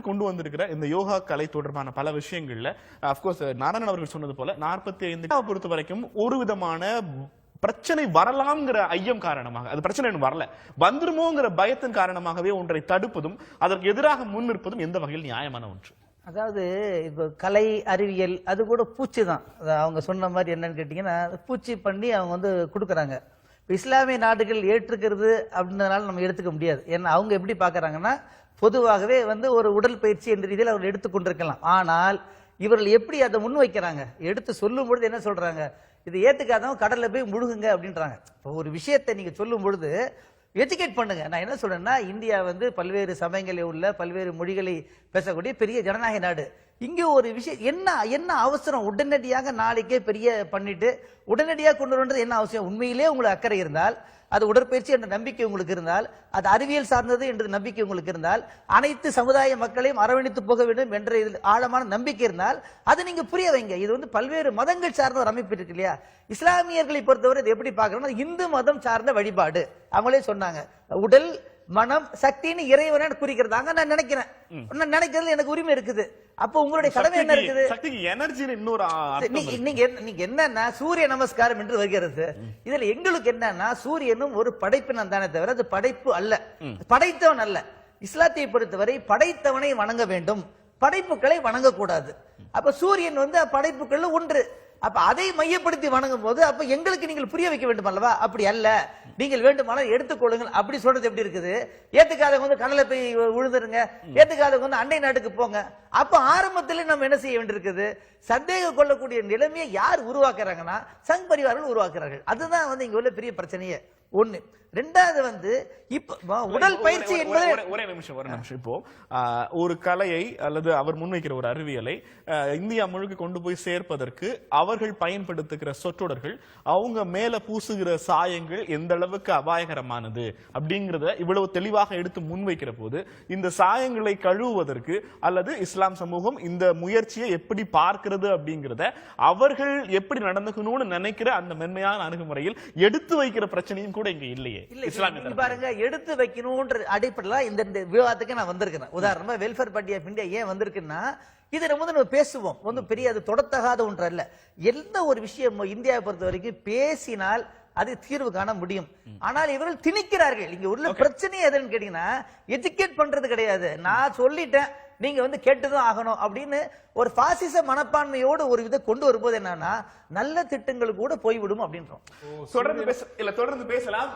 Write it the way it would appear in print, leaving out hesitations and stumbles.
கொண்டு வந்திருக்கிற இந்த யோகா கலை தொடர்பான பல விஷயங்கள்ல அப்கோர்ஸ் நாராயணன் அவர்கள் சொன்னது போல 45 பொறுத்த வரைக்கும் ஒரு விதமான பிரச்சனை வரலாம்ங்கிற ஐயம் காரணமாக அது பிரச்சனை வரல வந்துருமோங்கிற பயத்தின் காரணமாகவே ஒன்றை தடுப்பதும் அதற்கு எதிராக முன்னிற்பதும் எந்த வகையில் நியாயமான ஒன்று. அதாவது இப்போ கலை அறிவியல் அது கூட பூச்சி தான். அவங்க சொன்ன மாதிரி என்னன்னு கேட்டீங்கன்னா பூச்சி பண்ணி அவங்க வந்து கொடுக்குறாங்க. இஸ்லாமிய நாடுகள் ஏற்றுக்கிறது அப்படின்றதுனால நம்ம எடுத்துக்க முடியாது. ஏன்னா அவங்க எப்படி பாக்குறாங்கன்னா பொதுவாகவே வந்து ஒரு உடல் பயிற்சி என்ற ரீதியில் அவர்கள் எடுத்துக்கொண்டிருக்கலாம். ஆனால் இவர்கள் எப்படி அதை முன்வைக்கிறாங்க, எடுத்து சொல்லும் பொழுது என்ன சொல்றாங்க, இது ஏத்துக்காதவங்க கடல்ல போய் முழுகுங்க அப்படின்றாங்க. ஒரு விஷயத்தை நீங்க சொல்லும் பொழுது எஜுகேட் பண்ணுங்க. நான் என்ன சொல்றேன்னா, இந்தியா வந்து பல்வேறு சமயங்களில் உள்ள பல்வேறு மொழிகளை பேசக்கூடிய பெரிய ஜனநாயக நாடு. இங்க ஒரு விஷயம் என்ன அவசரம், உடனடியாக நாளைக்கே பெரிய பண்ணிட்டு உடனடியாக கொண்டு வரது என்ன அவசியம்? உண்மையிலே உங்களுக்கு அக்கறை இருந்தால், அது உடற்பயிற்சி என்ற நம்பிக்கை உங்களுக்கு இருந்தால், அது அறிவியல் சார்ந்தது என்ற நம்பிக்கை உங்களுக்கு இருந்தால், அனைத்து சமுதாய மக்களையும் அரவணைத்து போக வேண்டும் என்ற ஆழமான நம்பிக்கை இருந்தால் அதை நீங்க புரிய வைங்க. இது வந்து பல்வேறு மதங்கள் சார்ந்த ஒரு அமைப்பு இருக்கு இல்லையா. இஸ்லாமியர்களை பொறுத்தவரை இது எப்படி பார்க்கணும், இந்து மதம் சார்ந்த வழிபாடு. அவங்களே சொன்னாங்க உடல் மனம் சக்தின்னு இறைவனை குறிக்கிறதாங்க. நான் நினைக்கிறேன், நான் நினைக்கிறதுல எனக்கு உரிமை இருக்குது. அப்போ உங்களுடைய கடமை என்ன இருக்குது? நீங்க என்னன்னா சூரிய நமஸ்காரம் என்று வருகிறது. இதுல எங்களுக்கு என்னன்னா சூரியனும் ஒரு படைப்பினம் தானே தவிர அது படைப்பு அல்ல, படைத்தவன் அல்ல. இஸ்லாத்தை பொறுத்தவரை படைத்தவனை வணங்க வேண்டும், படைப்புகளை வணங்கக்கூடாது. அப்ப சூரியன் வந்து படைப்புகள் ஒன்று. அப்ப அதை மையப்படுத்தி வணங்கும் போது அப்ப எங்களுக்கு நீங்கள் புரிய வைக்க வேண்டும் அல்லவா? அப்படி அல்ல, நீங்கள் வேண்டுமானால் எடுத்துக்கொள்ளுங்கள் அப்படி சொல்றது எப்படி இருக்குது? ஏத்துக்காதவங்க வந்து கடலை போய் உழுதுருங்க, ஏத்துக்காதவங்க வந்து அண்டை நாட்டுக்கு போங்க. அப்ப ஆரம்பத்தில் நம்ம என்ன செய்ய வேண்டியிருக்குது? சந்தேகம் கொள்ளக்கூடிய நிலைமையை யார் உருவாக்குறாங்கன்னா சங் பரிவார்கள் உருவாக்குறார்கள். அதுதான் வந்து இங்க உள்ள பெரிய பிரச்சனையே. ஒண்ணு. ரெண்டாவது வந்து இப்ப உடல் பயிற்சி என்பது ஒரே நிமிஷம் இப்போ ஒரு கலையை அல்லது அவர் முன்வைக்கிற ஒரு அறிவியலை இந்தியா முழுக்க கொண்டு போய் சேர்ப்பதற்கு அவர்கள் பயன்படுத்துகிற சொற்றொடர்கள், அவங்க மேல பூசுகிற சாயங்கள் எந்த அளவுக்கு அபாயகரமானது அப்படிங்கறத இவ்வளவு தெளிவாக எடுத்து முன்வைக்கிற போது இந்த சாயங்களை கழுவுவதற்கு அல்லது இஸ்லாம் சமூகம் இந்த முயற்சியை எப்படி பார்க்கிறது அப்படிங்கறத அவர்கள் எப்படி நடந்துக்கணும்னு நினைக்கிற அந்த மென்மையான அணுகுமுறையில் எடுத்து வைக்கிற பிரச்சனையும் கூட இங்க இல்லையே. பாருங்க, எடுத்து வைக்கணும்ன்ற அடிப்படையில் இந்த விவாதத்துக்கு நான் வந்திருக்கிறேன். உதாரணமா வெல்ஃபேர் பார்ட்டி ஆஃப் இந்தியா ஏன் வந்திருக்குன்னா, இதை நம்ம பேசுவோம், வந்து பெரிய அது தொடத்தகாத ஒன்று அல்ல. எந்த ஒரு விஷயம் இந்தியாவை பொறுத்த வரைக்கும் பேசினால் அது தீர்வு காண முடியும். ஆனால் இவர்கள் திணிக்கிறார்கள். இங்க உள்ள பிரச்சனை எதுன்னு கேட்டீங்கன்னா எஜுகேட் பண்றது கிடையாது. நான் சொல்லிட்டேன், நீங்க வந்து கேட்டுதான் ஆகணும் அப்படின்னு ஒரு பாசிச மனப்பான்மையோடு ஒரு இதை கொண்டு வரும்போது என்னன்னா நல்ல திட்டங்கள் கூட போய்விடும் அப்படின்றோம். தொடர்ந்து பேசலாம்.